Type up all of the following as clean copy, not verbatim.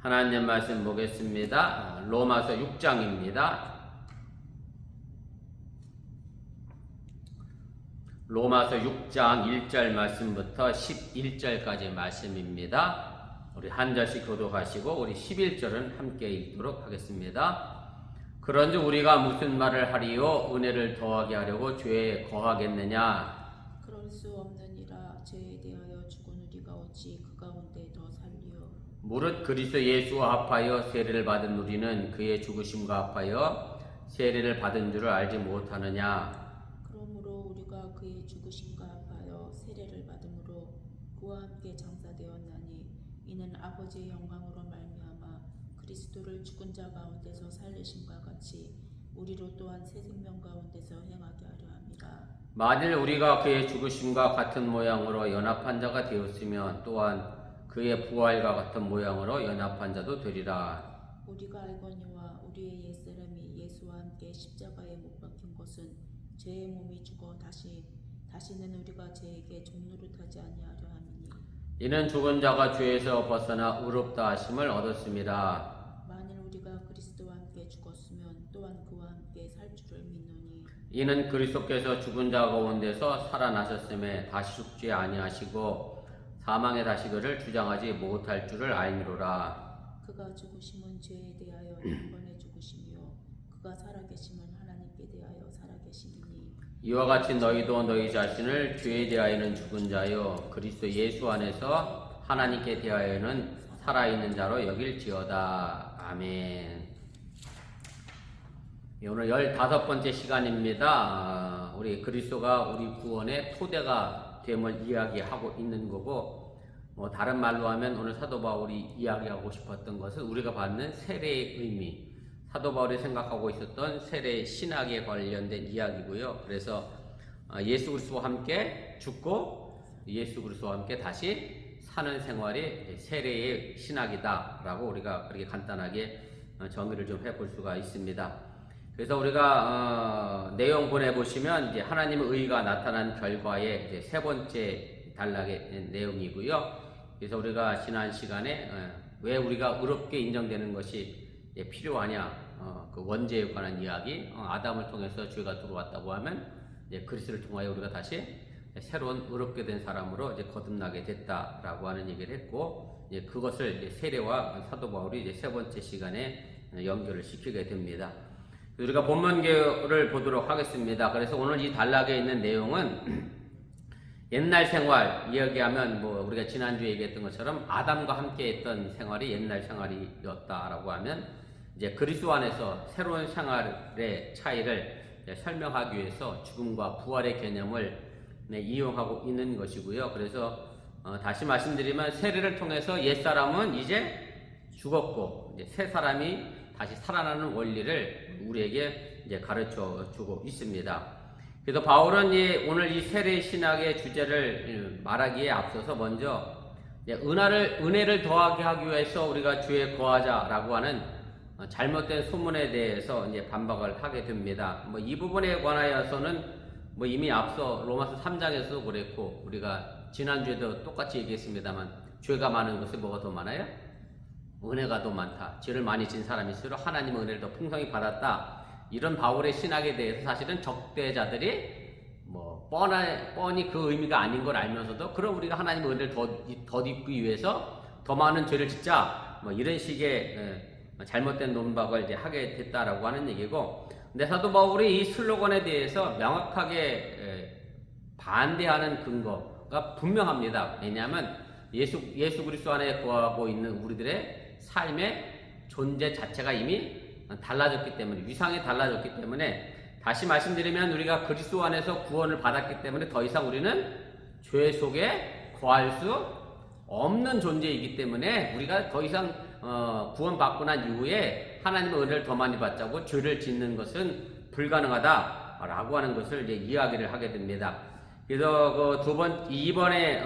하나님 말씀 보겠습니다. 로마서 6장입니다. 로마서 6장 1절 말씀부터 11절까지 말씀입니다. 우리 한 절씩 교독하시고 우리 11절은 함께 읽도록 하겠습니다. 그런즉 우리가 무슨 말을 하리요? 은혜를 더하게 하려고 죄에 거하겠느냐? 그럴 수 없느니라. 죄에 대하여 죽은 우리가 어찌 그 가운데 더 살리요? 무릇 그리스도 예수와 합하여 세례를 받은 우리는 그의 죽으심과 합하여 세례를 받은 줄을 알지 못하느냐? 그러므로 우리가 그의 죽으심과 합하여 세례를 받음으로 그와 함께 장사되었나니 이는 아버지의 영광으로 말미암아 그리스도를 죽은 자 가운데서 살리심과 같이 우리로 또한 새 생명 가운데서 행하게 하려 함이라. 만일 우리가 그의 죽으심과 같은 모양으로 연합한 자가 되었으면 또한 그의 부활과 같은 모양으로 연합한 자도 되리라. 우리가 알거니와 우리의 옛사람이 예수와 함께 십자가에 못 박힌 것은 죄의 몸이 죽어 다시는 우리가 죄에게 종노릇하지 아니하려 함이니 이는 죽은 자가 죄에서 벗어나 의롭다 하심을 얻었습니다. 만일 우리가 그리스도와 함께 죽었으면 또한 그와 함께 살 줄을 믿노니 이는 그리스도께서 죽은 자 가운데서 살아나셨음에 다시 죽지 아니하시고 사망의 다시기를 주장하지 못할 줄을 알미로라. 그가 죽으심은 죄에 대하여 한 번의 죽으심이요 그가 살아계심은 하나님께 대하여 살아계심이니 이와 같이 너희도 너희 자신을 죄에 대하여는 죽은 자요 그리스도 예수 안에서 하나님께 대하여는 살아있는 자로 여길지어다. 아멘. 오늘 15번째 시간입니다. 우리 그리스도가 우리 구원의 토대가 됨을 이야기하고 있는 거고, 다른 말로 하면 오늘 사도 바울이 이야기하고 싶었던 것은 우리가 받는 세례의 의미, 사도 바울이 생각하고 있었던 세례 신학에 관련된 이야기고요. 그래서 예수 그리스도와 함께 죽고 예수 그리스도와 함께 다시 사는 생활이 세례의 신학이다라고 우리가 그렇게 간단하게 정의를 좀 해볼 수가 있습니다. 그래서 우리가 내용 보내보시면 이제 하나님의 의가 나타난 결과의 이제 세 번째 단락의 내용이고요. 그래서 우리가 지난 시간에 왜 우리가 의롭게 인정되는 것이 필요하냐, 그 원죄에 관한 이야기, 아담을 통해서 죄가 들어왔다고 하면 이제 그리스도를 통하여 우리가 다시 새로운 의롭게 된 사람으로 이제 거듭나게 됐다라고 하는 얘기를 했고, 이제 그것을 이제 세례와 사도 바울이 이제 세 번째 시간에 연결을 시키게 됩니다. 우리가 본문계를 보도록 하겠습니다. 그래서 오늘 이 단락에 있는 내용은 옛날 생활 이야기하면 우리가 지난주에 얘기했던 것처럼 아담과 함께 했던 생활이 옛날 생활이었다라고 하면 이제 그리스도 안에서 새로운 생활의 차이를 설명하기 위해서 죽음과 부활의 개념을 이용하고 있는 것이고요. 그래서 다시 말씀드리면 세례를 통해서 옛사람은 이제 죽었고 이제 새 사람이 다시 살아나는 원리를 우리에게 이제 가르쳐 주고 있습니다. 그래서 바울은 오늘 이 세례 신학의 주제를 말하기에 앞서서 먼저 은혜를 더하게 하기 위해서 우리가 죄에 거하자라고 하는 잘못된 소문에 대해서 이제 반박을 하게 됩니다. 이 부분에 관하여서는 이미 앞서 로마서 3장에서도 그랬고 우리가 지난주에도 똑같이 얘기했습니다만 죄가 많은 것이 뭐가 더 많아요? 은혜가 더 많다. 죄를 많이 진 사람일수록 하나님의 은혜를 더 풍성히 받았다. 이런 바울의 신학에 대해서 사실은 적대자들이 뻔히 그 의미가 아닌 걸 알면서도 그럼 우리가 하나님의 은혜를 더 입기 위해서 더 많은 죄를 짓자. 이런 식의 잘못된 논박을 이제 하게 됐다라고 하는 얘기고, 근데 사도 바울이 이 슬로건에 대해서 명확하게 반대하는 근거가 분명합니다. 왜냐하면 예수 그리스도 안에 거하고 있는 우리들의 삶의 존재 자체가 이미 달라졌기 때문에, 위상이 달라졌기 때문에, 다시 말씀드리면 우리가 그리스도 안에서 구원을 받았기 때문에 더 이상 우리는 죄 속에 거할 수 없는 존재이기 때문에 우리가 더 이상 구원받고 난 이후에 하나님의 은혜를 더 많이 받자고 죄를 짓는 것은 불가능하다라고 하는 것을 이제 이야기를 하게 됩니다. 그래서 이번에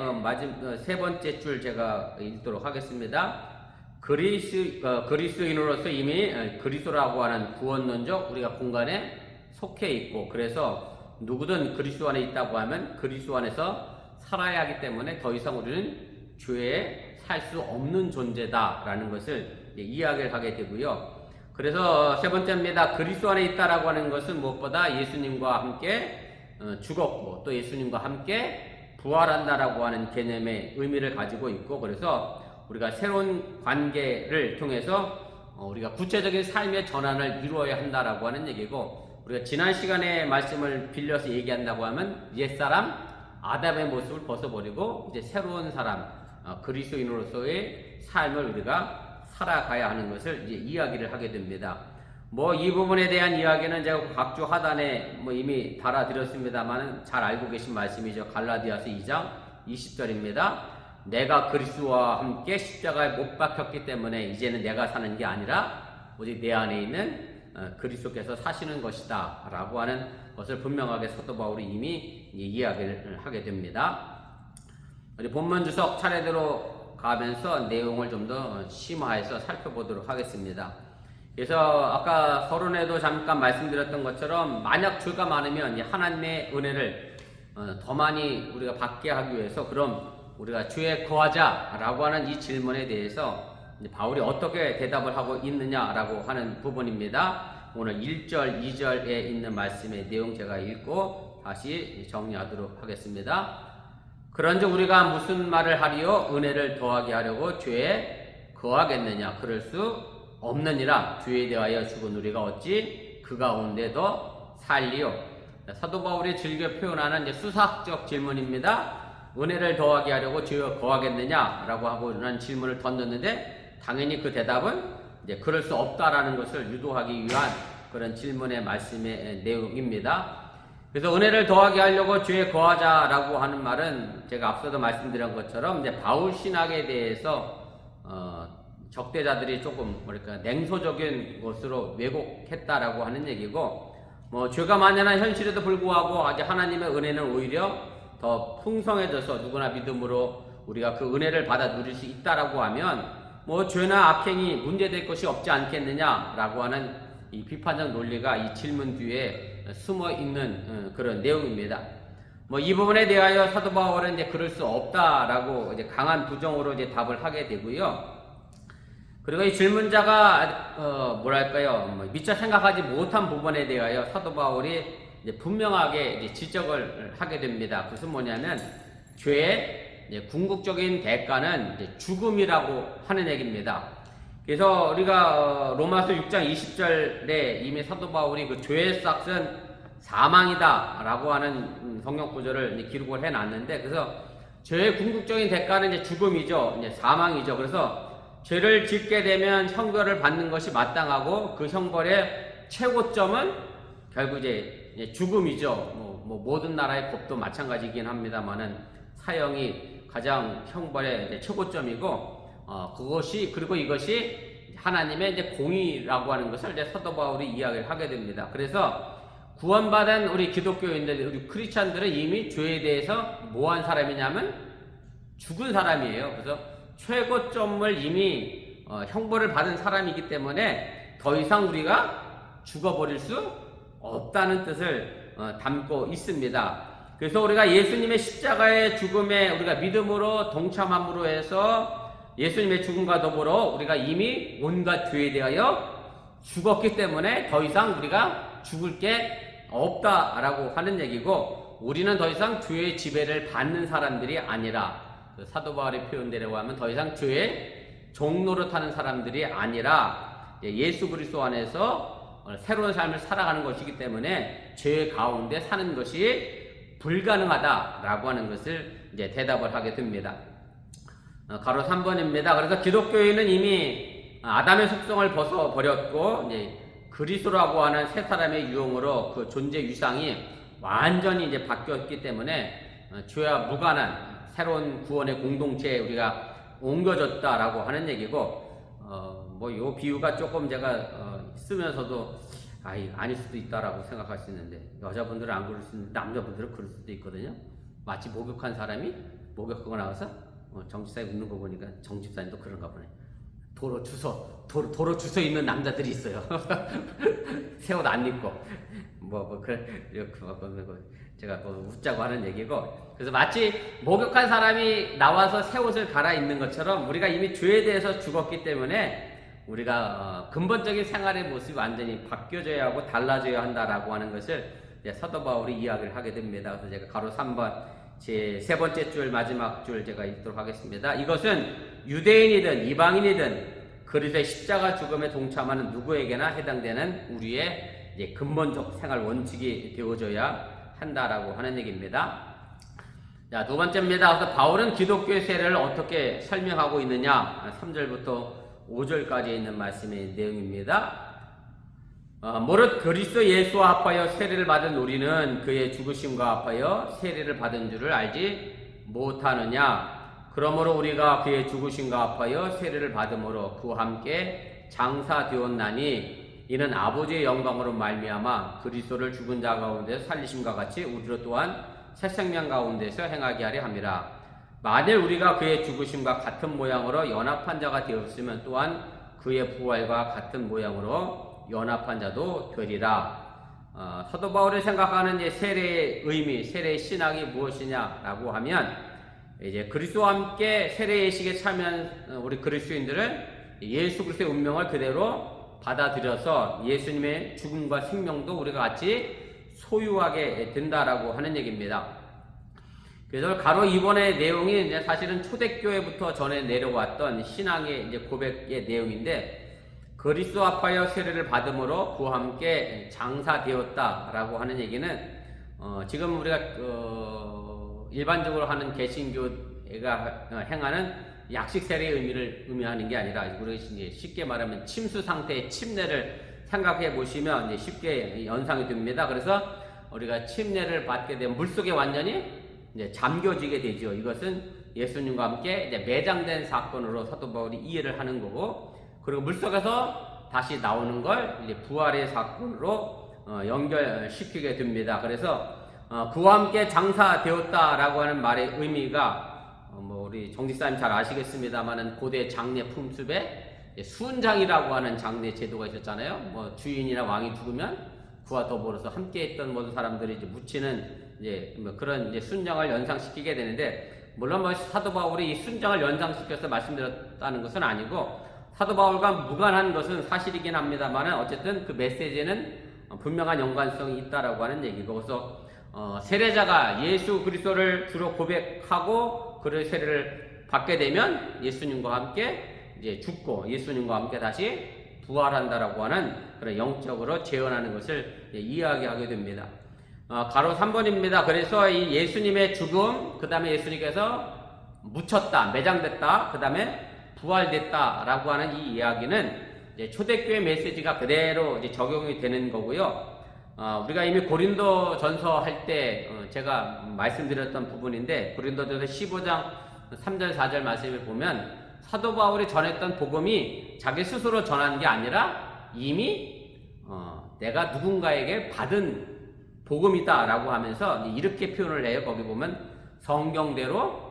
세 번째 줄 제가 읽도록 하겠습니다. 그리스도인으로서 이미 그리스도라고 하는 구원론적 우리가 공간에 속해 있고, 그래서 누구든 그리스도 안에 있다고 하면 그리스도 안에서 살아야 하기 때문에 더 이상 우리는 죄에 살 수 없는 존재다라는 것을 이야기를 하게 되고요. 그래서 세 번째입니다. 그리스도 안에 있다라고 하는 것은 무엇보다 예수님과 함께 죽었고 또 예수님과 함께 부활한다라고 하는 개념의 의미를 가지고 있고, 그래서 우리가 새로운 관계를 통해서 우리가 구체적인 삶의 전환을 이루어야 한다라고 하는 얘기고, 우리가 지난 시간에 말씀을 빌려서 얘기한다고 하면 옛사람 아담의 모습을 벗어버리고 이제 새로운 사람 그리스도인으로서의 삶을 우리가 살아가야 하는 것을 이제 이야기를 하게 됩니다. 이 부분에 대한 이야기는 제가 각주 하단에 이미 달아드렸습니다만 잘 알고 계신 말씀이죠. 갈라디아서 2장 20절입니다. 내가 그리스도와 함께 십자가에 못 박혔기 때문에 이제는 내가 사는 게 아니라 오직 내 안에 있는 그리스도께서 사시는 것이다 라고 하는 것을 분명하게 사도 바울이 이미 이야기를 하게 됩니다. 우리 본문 주석 차례대로 가면서 내용을 좀 더 심화해서 살펴보도록 하겠습니다. 그래서 아까 서론에도 잠깐 말씀드렸던 것처럼 만약 죄가 많으면 하나님의 은혜를 더 많이 우리가 받게 하기 위해서 그럼 우리가 죄에 거하자라고 하는 이 질문에 대해서 바울이 어떻게 대답을 하고 있느냐라고 하는 부분입니다. 오늘 1절, 2절에 있는 말씀의 내용 제가 읽고 다시 정리하도록 하겠습니다. 그런즉 우리가 무슨 말을 하리요? 은혜를 더하게 하려고 죄에 거하겠느냐? 그럴 수 없느니라. 죄에 대하여 죽은 우리가 어찌 그 가운데 더 살리요? 사도 바울이 즐겨 표현하는 수사학적 질문입니다. 은혜를 더하게 하려고 죄에 거하겠느냐라고 하고 이런 질문을 던졌는데 당연히 그 대답은 그럴 수 없다라는 것을 유도하기 위한 그런 질문의 말씀의 내용입니다. 그래서 은혜를 더하게 하려고 죄에 거하자라고 하는 말은 제가 앞서도 말씀드린 것처럼 바울 신학에 대해서 적대자들이 조금 냉소적인 것으로 왜곡했다라고 하는 얘기고, 죄가 만연한 현실에도 불구하고 아직 하나님의 은혜는 오히려 더 풍성해져서 누구나 믿음으로 우리가 그 은혜를 받아 누릴 수 있다라고 하면 죄나 악행이 문제될 것이 없지 않겠느냐라고 하는 이 비판적 논리가 이 질문 뒤에 숨어 있는 그런 내용입니다. 이 부분에 대하여 사도 바울은 그럴 수 없다라고 강한 부정으로 답을 하게 되고요. 그리고 이 질문자가 미처 생각하지 못한 부분에 대하여 사도 바울이 분명하게 지적을 하게 됩니다. 그것은 뭐냐면 죄의 궁극적인 대가는 죽음이라고 하는 얘기입니다. 그래서 우리가 로마서 6장 20절에 이미 사도 바울이 그 죄의 싹은 사망이다 라고 하는 성경 구절을 기록을 해놨는데, 그래서 죄의 궁극적인 대가는 죽음이죠. 사망이죠. 그래서 죄를 짓게 되면 형벌을 받는 것이 마땅하고 그 형벌의 최고점은 결국 죽음이죠. 모든 나라의 법도 마찬가지이긴 합니다만은 사형이 가장 형벌의 최고점이고, 그리고 이것이 하나님의 공의라고 하는 것을 사도 바울이 이야기를 하게 됩니다. 그래서 구원받은 우리 기독교인들, 우리 크리스찬들은 이미 죄에 대해서 뭐한 사람이냐면 죽은 사람이에요. 그래서 최고점을 이미 형벌을 받은 사람이기 때문에 더 이상 우리가 죽어버릴 수 없다는 뜻을 담고 있습니다. 그래서 우리가 예수님의 십자가의 죽음에 우리가 믿음으로 동참함으로 해서 예수님의 죽음과 더불어 우리가 이미 온갖 죄에 대하여 죽었기 때문에 더 이상 우리가 죽을 게 없다라고 하는 얘기고, 우리는 더 이상 죄의 지배를 받는 사람들이 아니라, 사도 바울의 표현대로 하면 더 이상 죄의 종노릇하는 사람들이 아니라 예수 그리스도 안에서 새로운 삶을 살아가는 것이기 때문에 죄 가운데 사는 것이 불가능하다라고 하는 것을 대답을 하게 됩니다. 가로 3번입니다. 그래서 기독교인은 이미 아담의 속성을 벗어버렸고 그리스도라고 하는 새 사람의 유형으로 그 존재 유상이 완전히 바뀌었기 때문에 죄와 무관한 새로운 구원의 공동체에 우리가 옮겨졌다라고 하는 얘기고, 요 비유가 조금 제가 쓰면서도 아닐 수도 있다라고 생각할 수 있는데, 여자분들은 안 그럴 수 있는데 남자분들은 그럴 수도 있거든요. 마치 목욕한 사람이 목욕하고 나와서 정집사님 웃는 거 보니까 정집사님도 그런가 보네. 도로 주서 있는 남자들이 있어요. 새 옷 안 입고 제가 웃자고 하는 얘기고, 그래서 마치 목욕한 사람이 나와서 새 옷을 갈아입는 것처럼 우리가 이미 죄에 대해서 죽었기 때문에 우리가 근본적인 생활의 모습이 완전히 바뀌어져야 하고 달라져야 한다라고 하는 것을 이제 사도 바울이 이야기를 하게 됩니다. 그래서 제가 가로 3번 제 세 번째 줄 마지막 줄 제가 읽도록 하겠습니다. 이것은 유대인이든 이방인이든 그리스도의 십자가 죽음에 동참하는 누구에게나 해당되는 우리의 이제 근본적 생활 원칙이 되어져야 한다라고 하는 얘기입니다. 자, 두 번째입니다. 그래서 바울은 기독교의 세례를 어떻게 설명하고 있느냐? 3절부터 5절까지 있는 말씀의 내용입니다. 무릇 그리스도 예수와 합하여 세례를 받은 우리는 그의 죽으심과 합하여 세례를 받은 줄을 알지 못하느냐? 그러므로 우리가 그의 죽으심과 합하여 세례를 받음으로 그와 함께 장사되었나니 이는 아버지의 영광으로 말미암아 그리스도를 죽은 자 가운데서 살리심과 같이 우리로 또한 새 생명 가운데서 행하게 하려 함이라. 만일 우리가 그의 죽으심과 같은 모양으로 연합한 자가 되었으면 또한 그의 부활과 같은 모양으로 연합한 자도 되리라. 사도 바울이 생각하는 이제 세례의 의미, 세례의 신학이 무엇이냐라고 하면 이제 그리스도와 함께 세례 예식에 참여한 우리 그리스도인들은 예수 그리스도의 운명을 그대로 받아들여서 예수님의 죽음과 생명도 우리가 같이 소유하게 된다라고 하는 얘기입니다. 그래서 가로 2번의 내용이 이제 사실은 초대교회부터 전해 내려왔던 신앙의 이제 고백의 내용인데, 그리스도 합하여 세례를 받음으로 그와 함께 장사되었다라고 하는 얘기는 지금 우리가 일반적으로 하는 개신교가 행하는 약식 세례의 의미를 의미하는 게 아니라, 우리가 이제 쉽게 말하면 침수 상태의 침례를 생각해 보시면 이제 쉽게 연상이 됩니다. 그래서 우리가 침례를 받게 되면 물속에 완전히 이제 잠겨지게 되죠. 이것은 예수님과 함께 이제 매장된 사건으로 사도 바울이 이해를 하는 거고, 그리고 물속에서 다시 나오는 걸 이제 부활의 사건으로 연결시키게 됩니다. 그래서 그와 함께 장사되었다라고 하는 말의 의미가 우리 정직사님 잘 아시겠습니다만은 고대 장례 풍습에 순장이라고 하는 장례 제도가 있었잖아요. 주인이나 왕이 죽으면 그와 더불어서 함께했던 모든 사람들이 이제 묻히는 이제 그런 이제 순장을 연상시키게 되는데, 물론 사도 바울이 이 순장을 연상시켜서 말씀드렸다는 것은 아니고, 사도 바울과 무관한 것은 사실이긴 합니다만 어쨌든 그 메시지는 분명한 연관성이 있다라고 하는 얘기고, 그래서 세례자가 예수 그리스도를 주로 고백하고 그를 세례를 받게 되면 예수님과 함께 이제 죽고 예수님과 함께 다시 부활한다라고 하는 그런 영적으로 재현하는 것을 이야기하게 됩니다. 가로 3번입니다. 그래서 이 예수님의 죽음, 그 다음에 예수님께서 묻혔다, 매장됐다, 그 다음에 부활됐다라고 하는 이 이야기는 이제 초대교회 메시지가 그대로 이제 적용이 되는 거고요. 우리가 이미 고린도 전서 할 때 제가 말씀드렸던 부분인데, 고린도 전서 15장 3절 4절 말씀을 보면 사도 바울이 전했던 복음이 자기 스스로 전한 게 아니라 이미 내가 누군가에게 받은 복음이다라고 하면서 이렇게 표현을 해요. 거기 보면 성경대로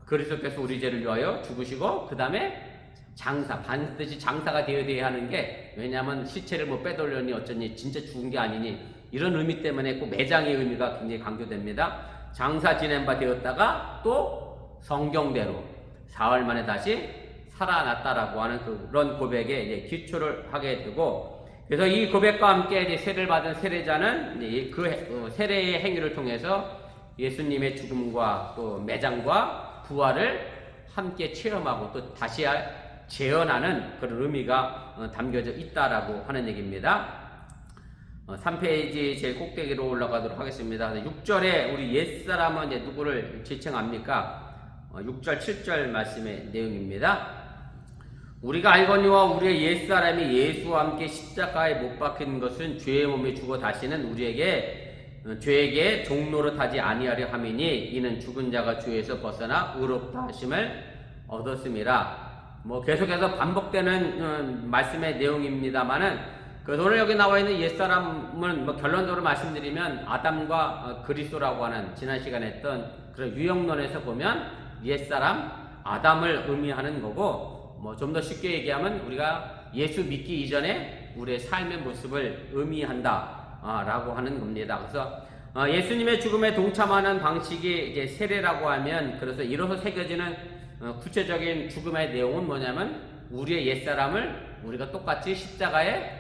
그리스도께서 우리 죄를 위하여 죽으시고 그 다음에 장사, 반드시 장사가 되어야 하는 게, 왜냐하면 시체를 빼돌려니 어쩌니 진짜 죽은 게 아니니, 이런 의미 때문에 꼭 매장의 의미가 굉장히 강조됩니다. 장사 지낸 바 되었다가 또 성경대로 사흘 만에 다시 살아났다라고 하는 그런 고백에 이제 기초를 하게 되고, 그래서 이 고백과 함께 이제 세례를 받은 세례자는 이제 그 세례의 행위를 통해서 예수님의 죽음과 또 매장과 부활을 함께 체험하고 또 다시 재현하는 그런 의미가 담겨져 있다라고 하는 얘기입니다. 3페이지 제일 꼭대기로 올라가도록 하겠습니다. 6절에 우리 옛사람은 이제 누구를 지칭합니까? 6절 7절 말씀의 내용입니다. 우리가 알거니와 우리의 옛사람이 예수와 함께 십자가에 못 박힌 것은 죄의 몸에 죽어 다시는 우리에게 죄에게 종로로 타지 아니하려 함이니 이는 죽은 자가 죄에서 벗어나 의롭다 하심을 얻었음이라. 계속해서 반복되는 말씀의 내용입니다만은, 오늘 여기 나와 있는 옛사람은 결론적으로 말씀드리면 아담과 그리스도라고 하는 지난 시간에 했던 그런 유형론에서 보면 옛사람 아담을 의미하는 거고, 좀 더 쉽게 얘기하면 우리가 예수 믿기 이전에 우리의 삶의 모습을 의미한다 라고 하는 겁니다. 그래서 예수님의 죽음에 동참하는 방식이 이제 세례라고 하면, 그래서 이로써 새겨지는 구체적인 죽음의 내용은 뭐냐면 우리의 옛사람을 우리가 똑같이 십자가에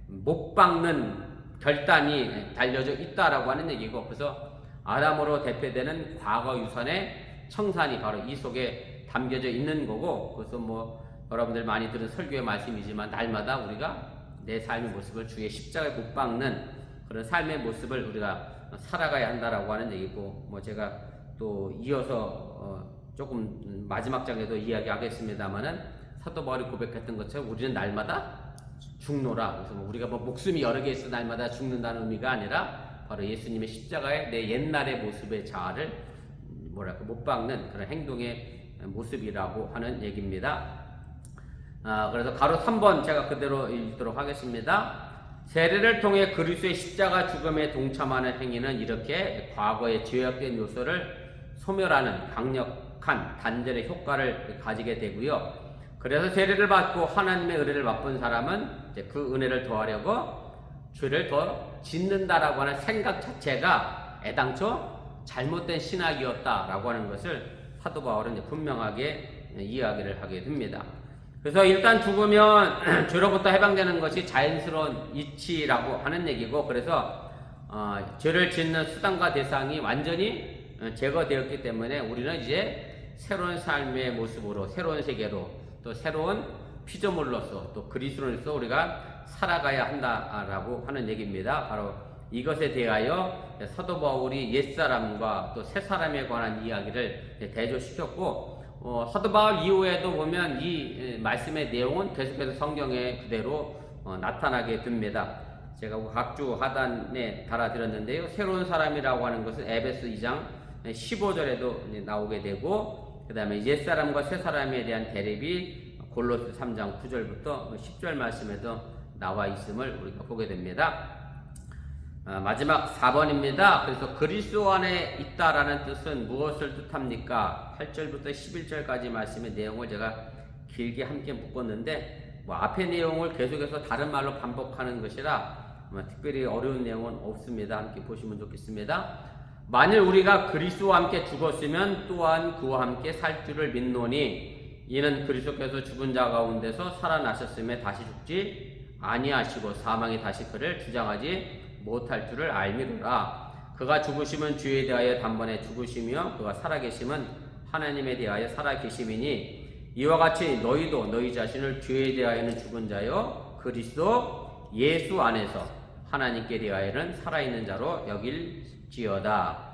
못 박는 결단이 달려져 있다라고 하는 얘기고, 그래서 아담으로 대표되는 과거 유산의 청산이 바로 이 속에 담겨져 있는 거고, 그래서 뭐 여러분들 많이 들은 설교의 말씀이지만 날마다 우리가 내 삶의 모습을 주의 십자가에 못 박는 그런 삶의 모습을 우리가 살아가야 한다라고 하는 얘기고, 뭐 제가 또 이어서 조금 마지막 장에도 이야기하겠습니다만은 사도 바울이 고백했던 것처럼 우리는 날마다 죽노라. 그래서 뭐 우리가 뭐 목숨이 여러 개 있어 날마다 죽는다는 의미가 아니라 바로 예수님의 십자가에 내 옛날의 모습의 자아를 뭐랄까 못 박는 그런 행동의 모습이라고 하는 얘기입니다. 그래서 가로 3번 제가 그대로 읽도록 하겠습니다. 세례를 통해 그리스도의 십자가 죽음에 동참하는 행위는 이렇게 과거의 죄악된 요소를 소멸하는 강력한 단절의 효과를 가지게 되고요. 그래서 세례를 받고 하나님의 은혜를 맛본 사람은 이제 그 은혜를 더하려고 죄를 더 짓는다라고 하는 생각 자체가 애당초 잘못된 신학이었다라고 하는 것을 사도 바울은 이제 분명하게 이야기를 하게 됩니다. 그래서 일단 죽으면 죄로부터 해방되는 것이 자연스러운 이치라고 하는 얘기고, 그래서 죄를 짓는 수단과 대상이 완전히 제거되었기 때문에 우리는 이제 새로운 삶의 모습으로, 새로운 세계로, 또 새로운 피조물로서, 또 그리스도로서 우리가 살아가야 한다라고 하는 얘기입니다. 바로 이것에 대하여 사도 바울이 옛사람과 또 새사람에 관한 이야기를 대조시켰고, 사도 바울 이후에도 보면 이 말씀의 내용은 계속해서 성경에 그대로 나타나게 됩니다. 제가 각주 하단에 달아드렸는데요. 새로운 사람이라고 하는 것은 에베소 2장 15절에도 나오게 되고, 그 다음에 옛사람과 새사람에 대한 대립이 골로새 3장 9절부터 10절 말씀에도 나와 있음을 우리가 보게 됩니다. 마지막 4번입니다. 그래서 그리스도 안에 있다라는 뜻은 무엇을 뜻합니까? 8절부터 11절까지 말씀의 내용을 제가 길게 함께 묶었는데, 뭐 앞의 내용을 계속해서 다른 말로 반복하는 것이라 특별히 어려운 내용은 없습니다. 함께 보시면 좋겠습니다. 만일 우리가 그리스도와 함께 죽었으면 또한 그와 함께 살 줄을 믿노니, 이는 그리스도께서 죽은 자 가운데서 살아나셨음에 다시 죽지 아니하시고 사망이 다시 그를 주장하지 못할 줄을 알미로라. 그가 죽으심은 주에 대하여 단번에 죽으시며 그가 살아계심은 하나님에 대하여 살아계심이니, 이와 같이 너희도 너희 자신을 주에 대하여는 죽은 자요 그리스도 예수 안에서 하나님께 대하여는 살아있는 자로 여길지어다.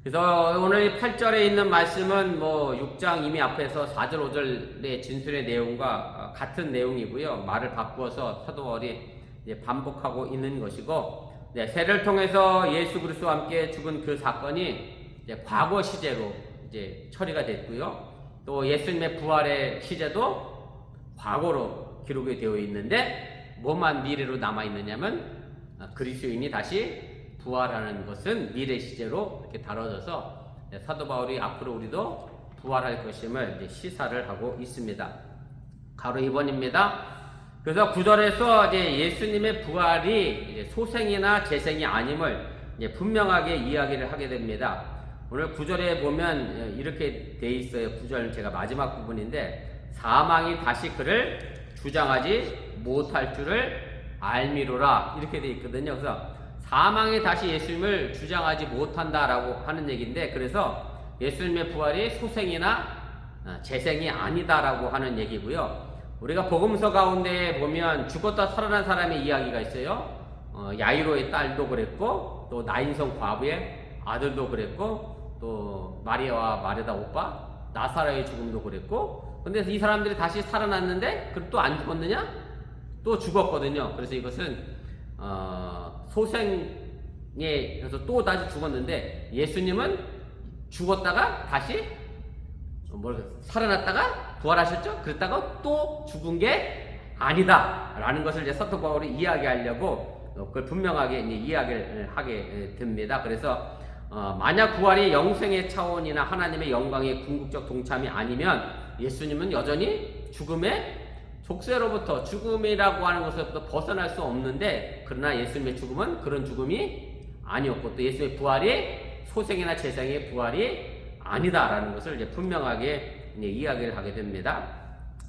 그래서 오늘 8절에 있는 말씀은 뭐 6장 이미 앞에서 4절 5절의 진술의 내용과 같은 내용이고요. 말을 바꾸어서 사도 바울이 반복하고 있는 것이고, 세례를 통해서 예수 그리스도와 함께 죽은 그 사건이 이제 과거 시제로 이제 처리가 됐고요. 또 예수님의 부활의 시제도 과거로 기록이 되어 있는데, 뭐만 미래로 남아 있느냐면 그리스도인이 다시 부활하는 것은 미래 시제로 이렇게 다뤄져서 사도 바울이 앞으로 우리도 부활할 것임을 이제 시사를 하고 있습니다. 가로 2번입니다. 그래서 9절에서 이제 예수님의 부활이 이제 소생이나 재생이 아님을 이제 분명하게 이야기를 하게 됩니다. 오늘 9절에 보면 이렇게 돼 있어요. 9절 제가 마지막 부분인데, 사망이 다시 그를 주장하지 못할 줄을 알미로라 이렇게 돼 있거든요. 그래서 사망이 다시 예수님을 주장하지 못한다라고 하는 얘기인데, 그래서 예수님의 부활이 소생이나 재생이 아니다라고 하는 얘기고요. 우리가 복음서 가운데 보면 죽었다 살아난 사람의 이야기가 있어요. 야이로의 딸도 그랬고, 또 나인성 과부의 아들도 그랬고, 또 마리아와 마르다 오빠 나사로의 죽음도 그랬고, 근데 이 사람들이 다시 살아났는데 그럼 또 안 죽었느냐? 또 죽었거든요. 그래서 이것은 소생에 그래서 또 다시 죽었는데, 예수님은 죽었다가 다시 살아났다가 부활하셨죠? 그랬다가 또 죽은 게 아니다 라는 것을 이제 사도 바울이 이야기하려고 그걸 분명하게 이제 이야기를 하게 됩니다. 그래서 만약 부활이 영생의 차원이나 하나님의 영광의 궁극적 동참이 아니면 예수님은 여전히 죽음의 족쇄로부터, 죽음이라고 하는 것으로부터 벗어날 수 없는데, 그러나 예수님의 죽음은 그런 죽음이 아니었고 또 예수의 부활이 소생이나 재생의 부활이 아니다라는 것을 이제 분명하게 이제 이야기를 하게 됩니다.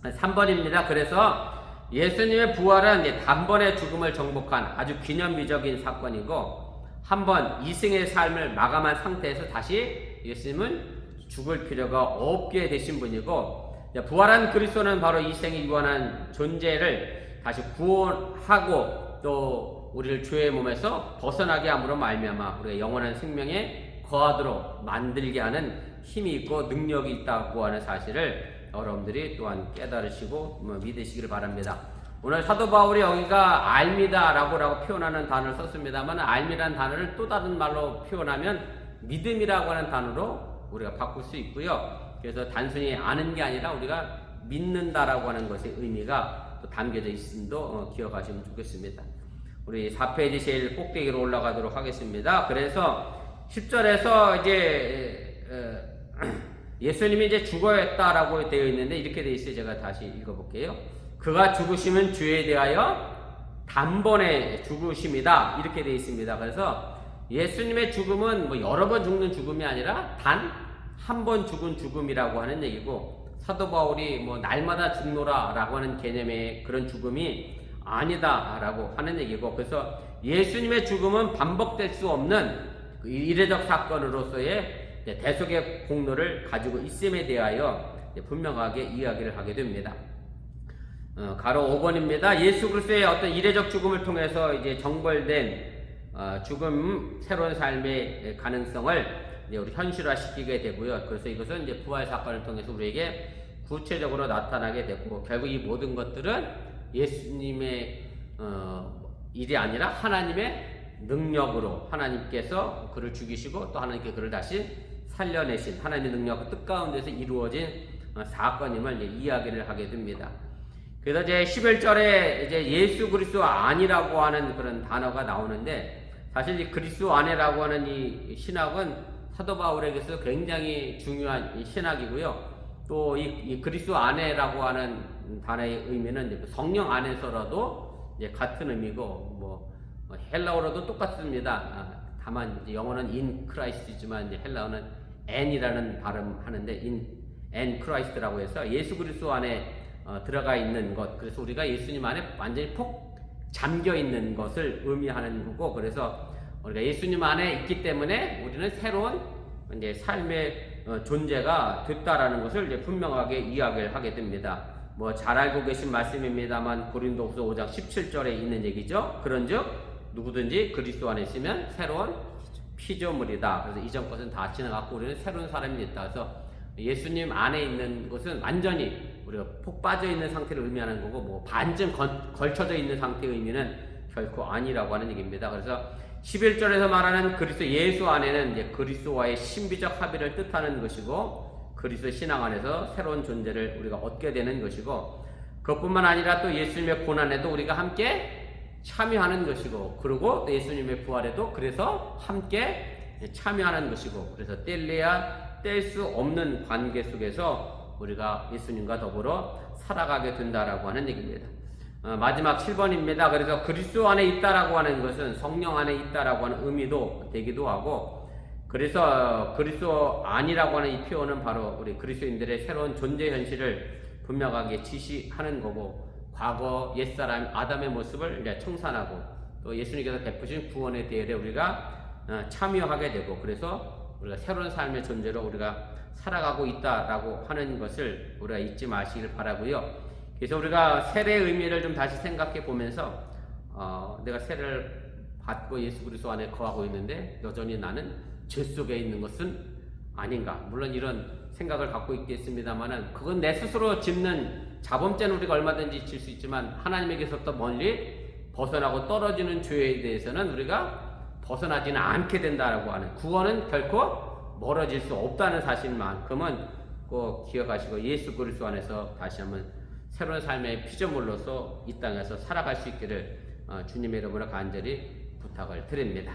3번입니다. 그래서 예수님의 부활은 이제 단번에 죽음을 정복한 아주 기념비적인 사건이고 한번 이승의 삶을 마감한 상태에서 다시 예수님은 죽을 필요가 없게 되신 분이고 부활한 그리스도는 바로 이 생에 유한한 존재를 다시 구원하고 또 우리를 죄의 몸에서 벗어나게 함으로 말미암아 우리가 영원한 생명에 거하도록 만들게 하는 힘이 있고 능력이 있다고 하는 사실을 여러분들이 또한 깨달으시고 믿으시기를 바랍니다. 오늘 사도 바울이 여기가 알미다 라고 표현하는 단어를 썼습니다만 알미라는 단어를 또 다른 말로 표현하면 믿음이라고 하는 단어로 우리가 바꿀 수 있고요. 그래서 단순히 아는 게 아니라 우리가 믿는다라고 하는 것의 의미가 또 담겨져 있음도 기억하시면 좋겠습니다. 우리 4페이지 제일 꼭대기로 올라가도록 하겠습니다. 그래서 10절에서 이제 예수님이 이제 죽어야했다라고 되어 있는데 이렇게 되어 있어요. 제가 다시 읽어볼게요. 그가 죽으시면 죄에 대하여 단번에 죽으심이다 이렇게 되어 있습니다. 그래서 예수님의 죽음은 뭐 여러 번 죽는 죽음이 아니라 단 한 번 죽은 죽음이라고 하는 얘기고 사도 바울이 뭐 날마다 죽노라 라고 하는 개념의 그런 죽음이 아니다 라고 하는 얘기고 그래서 예수님의 죽음은 반복될 수 없는 이례적 사건으로서의 대속의 공로를 가지고 있음에 대하여 분명하게 이야기를 하게 됩니다. 가로 5번입니다. 예수 그리스도의 어떤 이례적 죽음을 통해서 이제 정벌된 죽음 새로운 삶의 가능성을 이제 우리 현실화시키게 되고요. 그래서 이것은 이제 부활 사건을 통해서 우리에게 구체적으로 나타나게 되고 결국 이 모든 것들은 예수님의 일이 아니라 하나님의 능력으로 하나님께서 그를 죽이시고 또 하나님께 그를 다시 살려내신 하나님의 능력과 뜻 가운데서 이루어진 사건임을 이제 이야기를 하게 됩니다. 그래서 이제 11절에 이제 예수 그리스도 아니라고 하는 그런 단어가 나오는데 사실 이 그리스도 아니라고 하는 이 신학은 사도 바울에게서 굉장히 중요한 신학이고요. 또 이 그리스도 안에라고 하는 단어의 의미는 성령 안에서라도 이제 같은 의미고 뭐 헬라어로도 똑같습니다. 다만 이제 영어는 in Christ이지만 이제 헬라어는 n이라는 발음하는데 in Christ라고 해서 예수 그리스도 안에 들어가 있는 것. 그래서 우리가 예수님 안에 완전히 폭 잠겨 있는 것을 의미하는 거고 그래서 우리가 예수님 안에 있기 때문에 우리는 새로운 이제 삶의 존재가 됐다라는 것을 이제 분명하게 이야기를 하게 됩니다. 뭐 잘 알고 계신 말씀입니다만 고린도후서 5장 17절에 있는 얘기죠. 그런즉 누구든지 그리스도 안에 있으면 새로운 피조물이다. 그래서 이전 것은 다 지나갔고 우리는 새로운 사람이 됐다. 그래서 예수님 안에 있는 것은 완전히 우리가 폭 빠져 있는 상태를 의미하는 거고 뭐 반쯤 걸쳐져 있는 상태의 의미는 결코 아니라고 하는 얘기입니다. 그래서 11절에서 말하는 그리스도 예수 안에는 이제 그리스도와의 신비적 합의를 뜻하는 것이고 그리스도 신앙 안에서 새로운 존재를 우리가 얻게 되는 것이고 그것뿐만 아니라 또 예수님의 고난에도 우리가 함께 참여하는 것이고 그리고 또 예수님의 부활에도 그래서 함께 참여하는 것이고 그래서 뗄래야 뗄 수 없는 관계 속에서 우리가 예수님과 더불어 살아가게 된다라고 하는 얘기입니다. 마지막 7번입니다. 그래서 그리스도 안에 있다라고 하는 것은 성령 안에 있다라고 하는 의미도 되기도 하고 그래서 그리스도 아니라고 하는 이 표현은 바로 우리 그리스도인들의 새로운 존재 현실을 분명하게 지시하는 거고 과거 옛사람 아담의 모습을 이제 청산하고 또 예수님께서 베푸신 구원의 대열에 우리가 참여하게 되고 그래서 우리가 새로운 삶의 존재로 우리가 살아가고 있다라고 하는 것을 우리가 잊지 마시길 바라고요. 그래서 우리가 세례의 의미를 좀 다시 생각해 보면서 내가 세례를 받고 예수 그리스도 안에 거하고 있는데 여전히 나는 죄 속에 있는 것은 아닌가. 물론 이런 생각을 갖고 있겠습니다만은 그건 내 스스로 짓는 자범죄는 우리가 얼마든지 질 수 있지만 하나님에게서부터 멀리 벗어나고 떨어지는 죄에 대해서는 우리가 벗어나지는 않게 된다라고 하는 구원은 결코 멀어질 수 없다는 사실만큼은 꼭 기억하시고 예수 그리스도 안에서 다시 한번 새로운 삶의 피조물로서 이 땅에서 살아갈 수 있기를 주님의 이름으로 간절히 부탁을 드립니다.